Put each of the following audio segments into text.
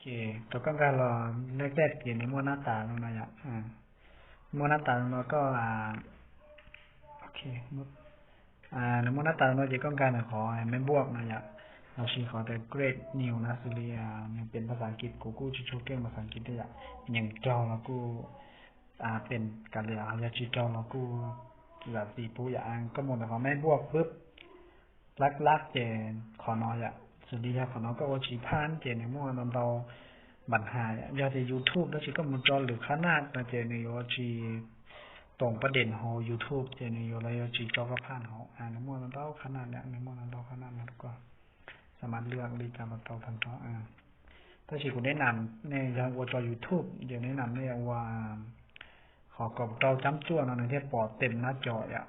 เคตัวก็การรอแรกๆเกี่ยวในมัวหน้าตาลงนะอยากมัวหน้าตาเราก็โอเคในมัวหน้าตาเราจะต้องการขอไม่บวกนะอยากเราชี้ขอแต่ great new นะสุริยามันเป็นภาษาอังกฤษกูจะโชว์เก่งภาษาอังกฤษได้อยากอย่างจอแล้วกูเป็นการเรียนอยากชี้จอแล้วกูแบบสีปูอย่างก็หมดแต่ขอไม่บวกปุ๊บลักเจนขอนอยอ่ะสุริยาขอนอก็โอชีพานเจนในมัวเราบัญหายาที่ YouTube แล้วชีก็มุนจอหรือขนาดนะเจนในโอชีตรงประเด็นของ YouTube เจนในโอแล้วชีจอก็ผ่านของในมัวเราขนาดเนี้ยในมัวเราขนาดนั้นก็สามารถเลือกดีการมาต่อทันทีถ้าชีคุณแนะนำในยังว่าจอ YouTube เดี๋ยวแนะนำเนี่ยว่าขอกรอบเราจำจ้วนะในที่ปอดเต็มหน้าจออ่ะ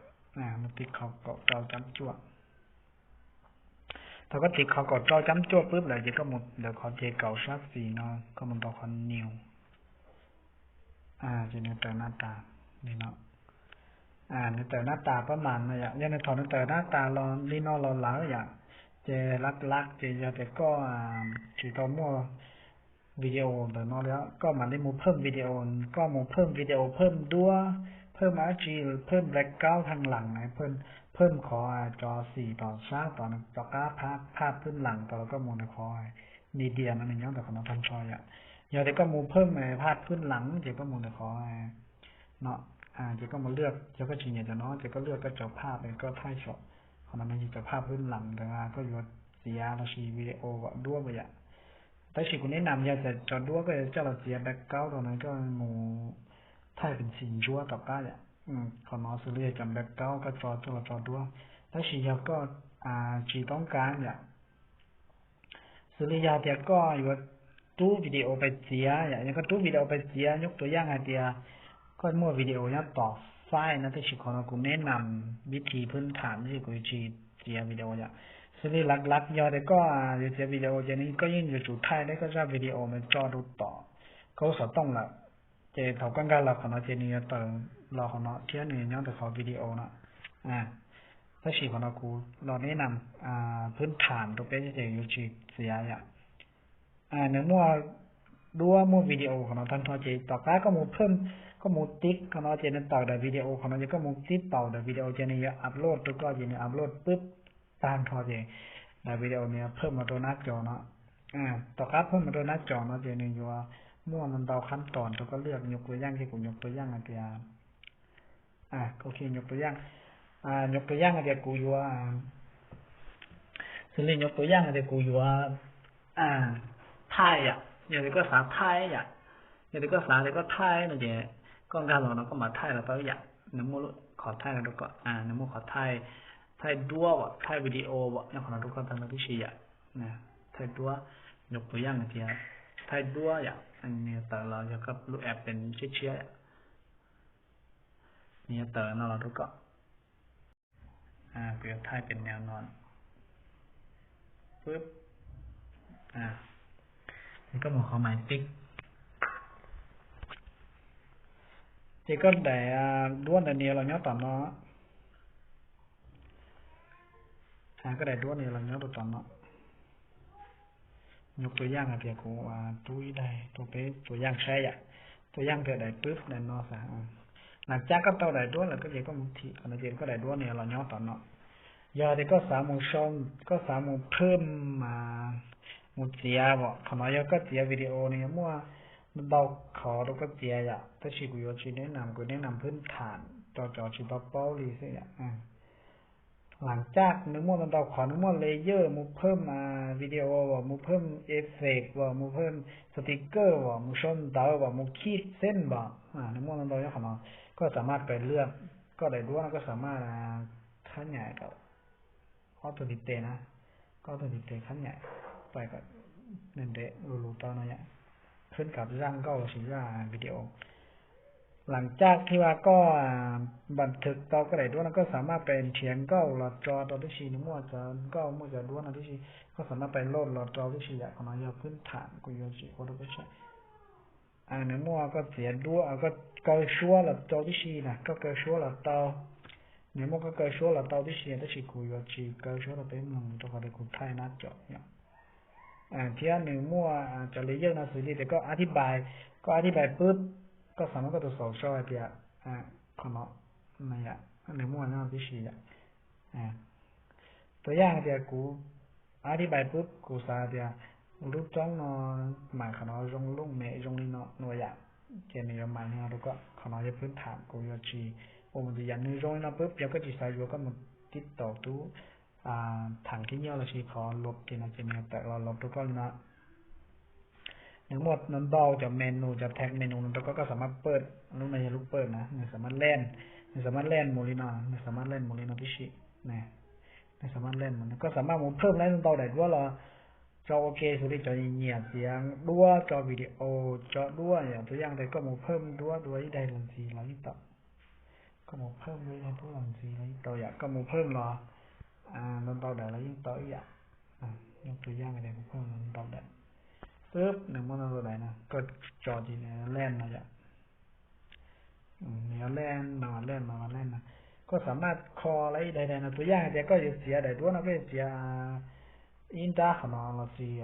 มันติดขอกรอบเราจำจ้วถ้าก็ติดเขากดจอจำจ้วปุ๊บเลยจะก็หมดเดี๋ยวเขาเจเก่าชักสีเนาะก็มันต่อคอนนิวจะในแต่หน้าตานี่เนาะในแต่หน้าตาประมาณนะอย่างในถอนในแต่หน้าตาเราลีนอเราหลายอย่างเจลักเจจะแต่ก็ถือตัวมั่ววิดีโอเดี๋ยวเนาะแล้วก็มาเล่นมูเพิ่มวิดีโอก็มูเพิ่มวิดีโอเพิ่มด้วยเพิ่มอาร์จีเพิ่มแบล็กกราวด์ทางหลังไงเพิ่มขอจอ4:3ต่อจอภาพพื้นหลังต่อแล้วก็มูในคอยมีเดียนั่นเองแต่ของเราพันชอยอย่างเด็กก็มูเพิ่มภาพพื้นหลังเด็กก็มูในคอยเนาะเด็กก็มาเลือกเด็กก็จริงอย่างเนาะเด็กก็เลือกก็จอภาพเลยก็ถ่ายช็อตของเรามันจะภาพพื้นหลังแต่ว่าก็อยู่เสียเราชีวิดีโอก็ด้วยไปแต่สิ่งคุณแนะนำอยากจะจอด้วยก็จะเราเสียแบ็คกราวด์ตรงนั้นก็มูถ่ายเป็นสีชัวต่อไปขอน้องซื้อเลยจำแบ็คกราวด์ก็จอด้วยถ้าชีอยากก็ชีต้องการซื้อยาเดียก็อยู่ตู้วิดีโอไปเสียอย่างก็ตู้วิดีโอไปเสียยกตัวอย่างเดียก็มั่ววิดีโอเนี่ยต่อไฟล์นะที่ชีขอน้องกูแนะนำวิธีพื้นฐานที่กูชีเสียวิดีโอซื้อลักยอดก็เสียวิดีโอจะนี้ก็ยิ่งอยู่จุดท้ายได้ก็จะวิดีโอมันจอดูต่อก็สต้องละเจเท่ากันเราขอน้องเจนี่ต่อเราขอน้องเที่ยนึงเนี่ยแต่ขอวิดีโอนะถ้าชีของเรากูเราแนะนำพื้นฐานตัวเป็นจะอยู่ชีเสียเนื้อมั่วด้วยมั่ววิดีโอของเราทันทอเจต่อไปก็มั่วเพิ่มก็มั่วติ๊กของเราเจนต่อแต่วิดีโอของเราจะก็มั่วติ๊กต่อแต่วิดีโอเจนี่อัพโหลดตัวก็เจนี่อัพโหลดปุ๊บตามทอเจแต่วิดีโอเนี่ยเพิ่มมาตัวหน้าจอเนาะต่อครับเพิ่มมาตัวหน้าจอเนาะเจนี่อยู่ว่ามั่วมันเดาขั้นตอนตัวก็เลือกยกตัวอย่างที่ผมยกตัวอย่างอะไรโอเคยกตัวอย่างยกตัวอย่างอะไรกูอยู่ว่าซึ่งยกตัวอย่างอะไรกูอยู่ว่าไทยอย่างนี้ก็สาไทยอย่างนี้ก็สาเลยก็ไทยนะเจ๊ก็การเราก็มาไทยเราตัวอย่างน้ำมูขอไทยแล้วก็น้ำมูขอไทยดัวไทยวิดีโออย่างของเราทุกคนทำที่ชี้นะไทยดัวยกตัวอย่างเจ๊ไทยดัวอันนี้แต่เราจะกับรูปแอปเป็นเชี่ยนี่แต่เราทุกคนเปรียบไทยเป็นแนวนอนปึ๊บนี่ก็บอกเขาหมายติ๊กเจ๊ก็ได้ด้วนแต่เนี้ยเราเนาะต่อเนาะก็ได้ด้วนเนี่ยเราเนาะต่อเนาะยกตัวอย่างอะไรกูตุ้ยได้ตัวเป๊ะตัวอย่างใช่ตัวอย่างเกิดได้ปึ๊บได้เนาะหลังจากก็ต่อได้ด้วนแล้วก็เจ๊ก็มุทีขณะเจ๊ก็ได้ด้วนเนี่ยเราเนาะต่อเนาะยาเด็กก็สามโมงช่องก็สามโมงเพิ่มมามุเสียบอกขณะยาก็เสียวิดีโอเนี่ยมั่วมันเบาขอแล้วก็เสียถ้าชีกุยชีแนะนำพื้นฐานจอชีเป้าลีสิหลังจากนึกมั่วมันเบาขอนึกมั่วเลเยอร์มุเพิ่มมาวิดีโอว่ามุเพิ่มเอฟเฟกต์ว่ามุเพิ่มสติกเกอร์ว่ามุชนดาวว่ามุขีดเส้นว่านึกมั่วมันเบาอย่างของเราก็สามารถไปเลือกก็ได้ด้วยก็สามารถขยายกับออโตดิเตนะก็ออโตดิเตขั้นใหญ่ไปกับเน้นเดะรูตอนนั้นขึ้นกับร่างก็สีร่างวิดีโอหลังจากที่ว่าก็บันทึกต่อก็ได้ด้วยแล้วก็สามารถเป็นเทียงก็หลอดจอตัวที่ชีนมั่วจะก็มั่วจะด้วยนะที่ชีก็สามารถไปโหลดหลอดจอที่ชีของเราอย่างพื้นฐานกุยชีโคตรก็ใช่เนื้อมั่วก็เสียด้วยก็เกยชัวหลอดจอที่ชีนะก็เกยชัวหลอดต่อเนี่ยมันก็เกิดชัวร์เราเตาที่เชียร์ที่ชิคุยว่าชีเกิดชัวร์เราเป็นมึงตัวเขาได้คุณไทยนัดจบเนี่ย ที่หนึ่งมั่วจะเลยเยอะนะสื่อแต่ก็อธิบายปุ๊บก็สามารถก็ตัวสอบช่วยเดียขนาดนั่นแหละหนึ่งมั่วนั่นพิเศษตัวอย่างเดียกูอธิบายปุ๊บกูสาเดียรูปจ้องนอนหมายขนาดจงลุ่งเมจงลีนอหน่วยอย่างเจนี่หมายเนี่ยเราก็ขนาดจะพื้นฐานกูจะชี้มันจะอย่างนึงจงลีนอปุ๊บเดี๋ยวก็จะใส่อยู่ก็มันติดต่อตู้ถังที่เนี้ยเราชี้ขอลบที่นั่นเจนี่แต่เราลบทุกคนนะทั้งหมดนั้นเบาจะเมนูจะแท็กเมนูนั้นก็สามารถเปิดนู้นไม่ใช่ลูกเปิดนะมันสามารถเล่นโมลินามันสามารถเล่นโมลินาพิชิเนี่ยไม่สามารถเล่นมันก็สามารถเพิ่มเล่นเบาได้ด้วยเราจอโอเคสุดที่จอเงียบเสียงด้วยจอวิดีโอจอด้วยอย่างตัวอย่างแต่ก็เพิ่มด้วยได้ทันทีแล้วที่ต่อก็เพิ่มด้วยได้ทุกทันทีแล้วที่ต่ออยากก็เพิ่มรอมันเบาได้แล้วยิ่งต่ออีกยกตัวอย่างอะไรเพิ่มมันเบาได้ปึ๊บหนึ่งมันตัวไหนนะก็จอจีเนี่ยเล่นนะจ๊ะเนี่ยเล่นมาเล่นนะก็สามารถคออะไรใดๆนะตัวอย่างแต่ก็จะเสียได้ด้วยนะก็เสียอินตาขนาดเราเสีย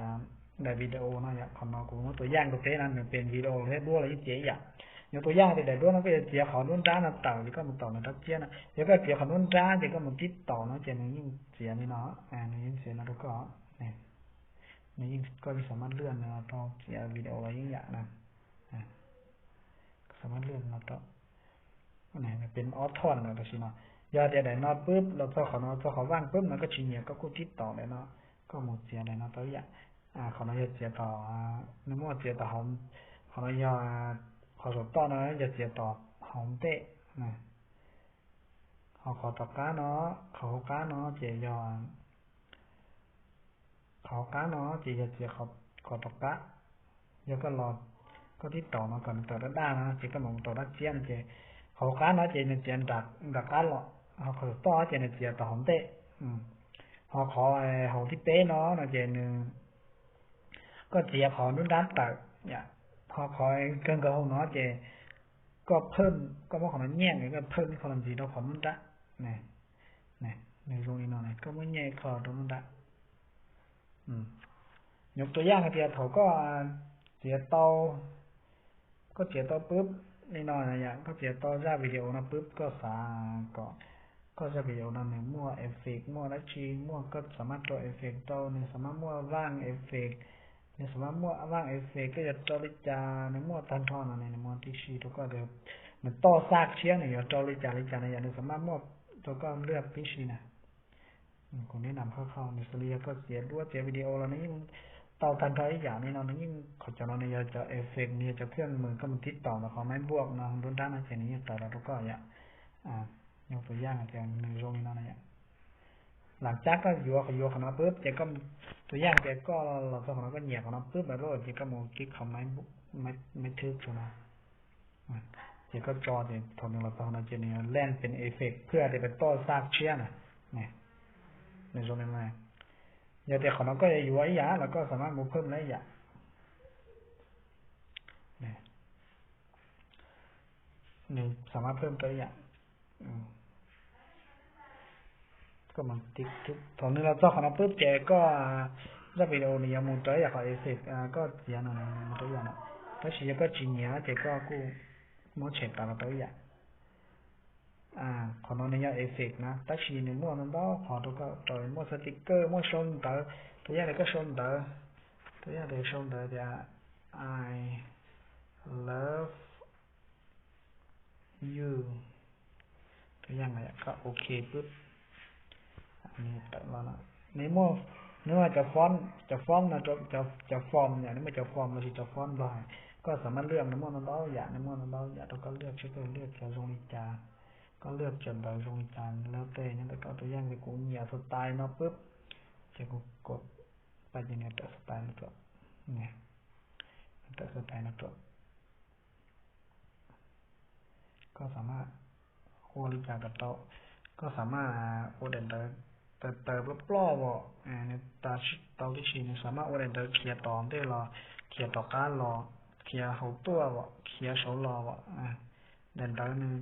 ในวิดีโอนะอย่างขนาดกูตัวอย่างตัวนั้นเป็นวิดีโอเท่ด้วยอะไรที่เสียอย่างตัวอย่างแต่ด้วยนะก็จะเสียขอนุ่นจ้านะต่างที่ก็มันต่อนะทักเจียนะแล้วก็เสียขอนุ่นจ้าที่ก็มันติดต่อนะเจนยิ่งเสียนี่เนาะนี่ยิ่งเสียนะทุกคนเนี่ยนี่ยิ่งก็สามารถเลื่อนนะต่อเสียวิดีโออะไรยิ่งอย่างนะสามารถเลื่อนนะต่อนี่เป็นออทอนนะสิเนาะยอดได้นอปุ๊บเราพอเขาว่างปุ๊บมันก็ชี้เนี่ยก็กูติดต่อเลยเนาะก็หมดเสียเลยเนาะตัวอย่างเขาเราจะเสียต่อนึกว่าเสียต่อเขาเราจะเขาสอบต่อเนาะจะเสียต่อหอมเตะนะเขาขอต่อก้าเนาะเขาก้าเนาะเจียยอนเขาก้าเนาะเจียเสียเขาขอต่อก้าเดี๋ยวก็รอก็ติดต่อมาก่อนต่อด้านนะเจียก็มองต่อด้านเจียนเจียเขาก้าเนาะเจียเนี่ยเจียนดักก้าหรอเขาขอต่อเจียเนี่ยเจียต่อหอมเตะhọ khó họ thiết tế nó là về có chỉ họ nó đáp tại họ khỏi cơn cơ hội nó về có phân có một khoản nhẹ cái phân không làm gì đâu khỏi nó đã này này rồi nó này có mấy nhẹ khỏi đâu nó đã nhụcตัวอย่างthì họ có chỉ taoปุ๊บนี่นอนนะอย่างก็chỉ tao ra video nóปุ๊บก็จะวิดีโอนั้นมั่วเอฟเฟกต์มั่วลัชชีมั่วก็สามารถตัวเอฟเฟกต์ตัวนี่สามารถมั่วว่างเอฟเฟกต์นี่สามารถมั่วว่างเอฟเฟกต์ก็จะจอริจาในมั่วทันทอนอะไรในมั่วที่ชีทุกก็เดี๋ยวมันต่อซากเชียงเนี่ยจอริจาในอย่างนี้สามารถมั่วตัวก็เลือกพิชีนะคนแนะนำเข้าในสเลียก็เสียด้วยเสียวิดีโอแล้วนี่ต่อทันทอนอีกอย่างนี้เรานี่เขาจะเราในจะเอฟเฟกต์นี่จะเครื่องมือก็มันติดต่อมาเขาไม่บวกนะรุ่นด้านนั้นเช่นนี้ต่อเราทุกก็อย่างยกตัวอย่างอย่างหนึ่งตรงนี้นะหลังจากก็อยู่ขนาดปุ๊บเจ๊ก็ตัวอย่างเจ๊ก็เราตัวของเราก็เหยียบของเราปุ๊บแล้วเจ๊ก็มองคลิกเขาไม่ทึบใช่ไหมเจ๊ก็จอเจ๊ทนเราตัวของเราเจ๊เนี่ยแล่นเป็นเอฟเฟกต์เพื่อจะเป็นต่อซากเชียนะเนี่ยในตรงนี้นะอย่าแต่ของเราก็อยู่ไว้ยาแล้วก็สามารถมูเพิ่มได้อย่างนี่สามารถเพิ่มตัวอย่างก็มันติ๊กทุกตอนนี้เราต้องขนาดปุ๊บเจก็จะวิดีโอนี้มุนตัวอย่างของเอฟเฟกต์ก็เสียหน่อยมุนตัวอย่างนะถ้าเสียก็จีเนียเจก็กูมั่วเฉดตามตัวอย่างของน้องเนี่ยเอฟเฟกต์นะถ้าชีเนี่ยมั่วมันต้องขอตัวก็ตัวมั่วสติ๊กเกอร์มั่วชนตัวอย่างอะไรก็ชนตัวอย่างอะไรชนเดี๋ยว I love you ตัวอย่างอะไรก็โอเคปุ๊บนี่ตัดแล้วนะในมั่วเนื้อจะฟ้อนนะจะฟอร์มอย่างนี้ไม่จะฟอร์มเราจะฟอนบ่อยก็สามารถเลือกในมั่วนั้นเราอย่างในมั่วนั้นเราอย่างเราก็เลือกชื่อเลือกจะทรงนิจาก็เลือกจนเราทรงนิจาแล้วแต่นี่แต่ก็ตัวอย่างในกูเหยียบสไตล์เนาะปุ๊บจะกูกดไปยังไงแต่สไตล์นะตัวเนี่ยแต่สไตล์นะตัวก็สามารถโคลิจากับโตก็สามารถโอเดนเตอร์แต่ปล้อบ่เนี่ยตาที่ชีเนี่ยสามารถโอเดนเตอร์เคลียร์ต่อได้รอเคลียร์ต่อการรอเคลียร์หัวตัวบ่เคลียร์โซลรอบ่เดนเตอร์เนี่ย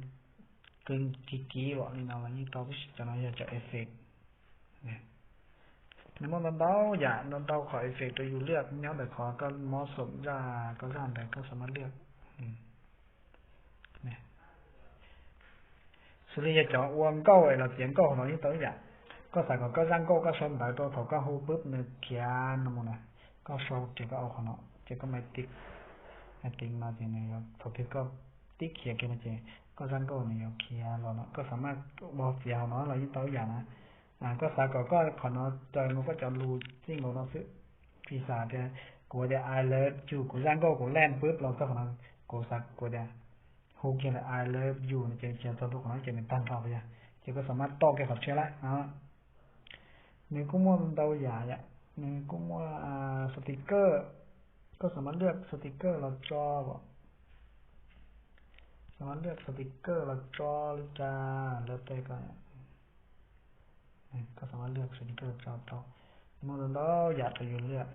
กึ่งกี้บ่นี่นะวันนี้ตาที่จะน้อยจะเอฟเฟกต์เนี่ย nếu mà lần đầu dạ lần đầu khỏi việc tôi dù liệt nhớ để khó có mó sụm ra có gian để có sớm liệt nè xử lý cho uống câu ấy là tiếng câu nó như tới dạ có phải có răng câu có sớm tại tôi thầu có hô bướp nữa kia nó mà nè có sâu chỉ có ao nó chỉ có máy tích mà thì này thầu thì có tích kia kia mà chỉ có răng câu này kia rồi nó có sớm mà bỏ vào nó là như tới dạ nè có phải có nó trời nó có cho lù chính của nó sự vì sao thì của the I love you của răng câu của len bướpเราก็ของcủa sạc của the hô kia là I love you nó chỉ tao lúc nói chỉ mình tan vào vậy chỉ có sớm mà to cái vật chơi lại đó nếu cũng muốn đâu giả vậy nếu cũng muốn sticker có sớm màเลือก sticker เราจอบ่สามารถเลือก sticker เราจอหรือจะเลือกไปก่อนก็สามารถเลือก sticker จอต่อมันเราอยากจะอยู่เลือก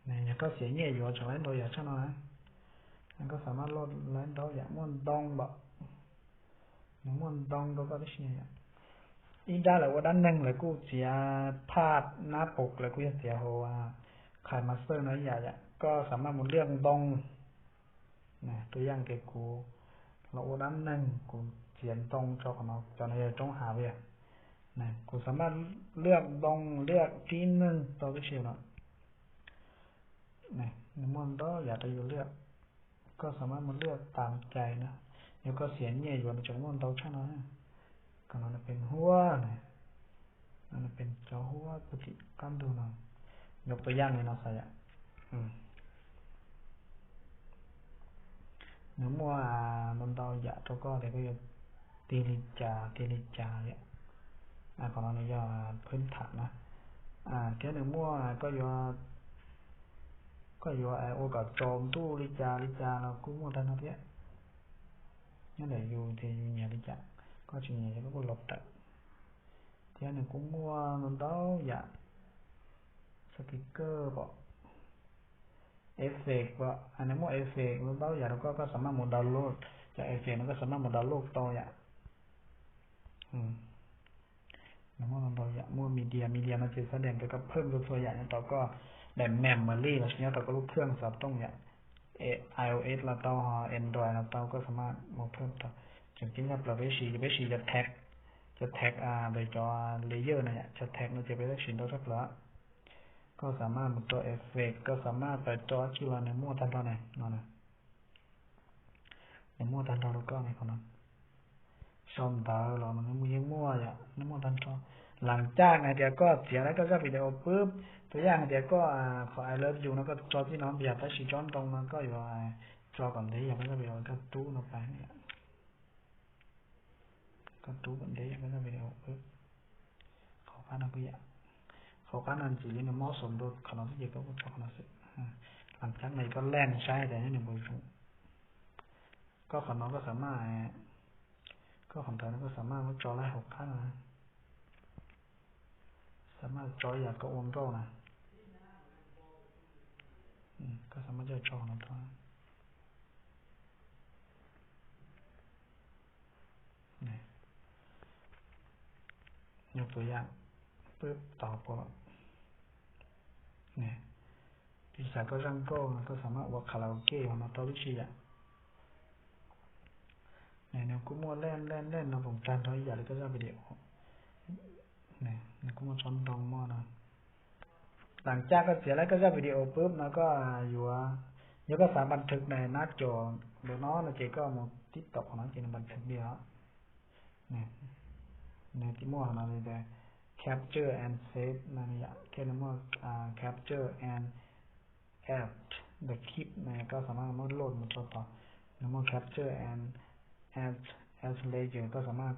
เนี่ยก็เสียเงี้ยอยู่ฉะนั้นเราอยากช่างนะมันก็สามารถลดแล้วเราอยากม้วนดองบ่ม้วนดองเราก็ได้เสียอีด้าเลยว่าด้านหนึ่งเลยกูเสียภาพหน้าปกเลยกูจะเสียหัวขายมาสเตอร์น้อยใหญ่ก็สามารถหมุนเรื่องดองนะตัวอย่างเกี่ยวกูเราว่าด้านหนึ่งกูเขียนตรงจอของเราจอในจงหาเวียนะกูสามารถเลือกดองเลือกที่หนึ่งตัวก็เชียวเนาะนะในม้วนก็อยากจะอยู่เลือกก็สามารถมันเลือกตามใจนะแล้วก็เสียงเงี้ยอยู่ในจงม้วนตัวช่างน้อยก็มันเป็นหัวนะมันเป็นจอหัวปกติกันดูหน่อยยกตัวอย่างเลยเนาะใส่nếu mà mình đau dạ cho con thì bây giờ tê li trà vậy còn nó là doพื้นฐานนะcái nếu mà có do ô cả trộm tu li trà là cũng một thân thế nếu để dù thì nhà li trà có chuyện nhà nó có lột trận cái này cũng mua mình đau dạ sticker bỏเอฟเฟกต์ว่าอันนี้มันเอฟเฟกต์มันเบาอย่างเราก็สามารถดาวน์โหลดจากเอฟเฟกต์มันก็สามารถดาวน์โหลดต่ออย่างแล้วมันต่ออย่างมั่วมีเดียมันจะแสดงเกี่ยวกับเพิ่มตัวอย่างต่อก็ได้แมมโมรี่แล้วทีนี้ต่อก็ลูกเครื่องสับต้องอย่างiOS แล้วต่อ Android แล้วต่อก็สามารถมาเพิ่มต่อจริงๆเราไปฉีจะแท็กโดยจอเลเยอร์เนี่ยจะแท็กมันจะไปได้ชิ้นตัวสักละก็สามารถตัวเอฟเฟกต์ก็สามารถไปจอที่เราในมั่วทันเราเนี่ยนั่นนะในมั่วทันเราก็ในคนนั้นชมตาเรามันมือยังมั่วอย่างในมั่วทันเราหลังจากไงเดี๋ยวก็เสียแล้วก็วิดีโอปุ๊บตัวอย่างเดี๋ยวก็ขอไอเลิฟยูแล้วก็จอที่น้องเบียดไปสีจ้อนตรงนั้นก็อยู่จอก่อนที่อย่างก็วิดีโอก็ตู้ลงไปเนี่ยก็ตู้ก่อนที่อย่างก็วิดีโอปุ๊บขอพานักวิทยาเขาการนั่นจีนมอสมดุลขนาดที่เยอะก็ขนาดสิหลังจากนั้นก็แล่นใช้แต่นี่หนึ่งบริษัทก็ขนาดก็สามารถก็ของเธอนั้นก็สามารถจอไล่หกข้างนะสามารถจออยากก็โอนโต้นะก็สามารถจะจอนะท่านนี่ยกตัวอย่างปึ๊บต่อก็เนี่ยที่สายก็รังก็สามารถว่าคาราโอเกะของเราตัววิชีอ่ะเนี่ยกูมัวเล่นนะผมจานท้อยใหญ่เลยก็จะวิดีโอเนี่ยกูมัวช้อนดองมั่วนะหลังจากก็เสียแล้วก็จะวิดีโอปุ๊บแล้วก็อยู่แล้วก็สามารถบันทึกในหน้าจอเดี๋ยวน้องนะเจ๊ก็มาติ๊กต็อกของน้องเจ๊บันทึกเดียวเนี่ยที่มั่วของเราเลยแต่ capture and save นั่นเนี่ยแค่นั้นมั่วcapture and add the clip เนี่ยก็สามารถโหลดมันต่อแล้วมั่ว capture and add as layer ก็สามารถ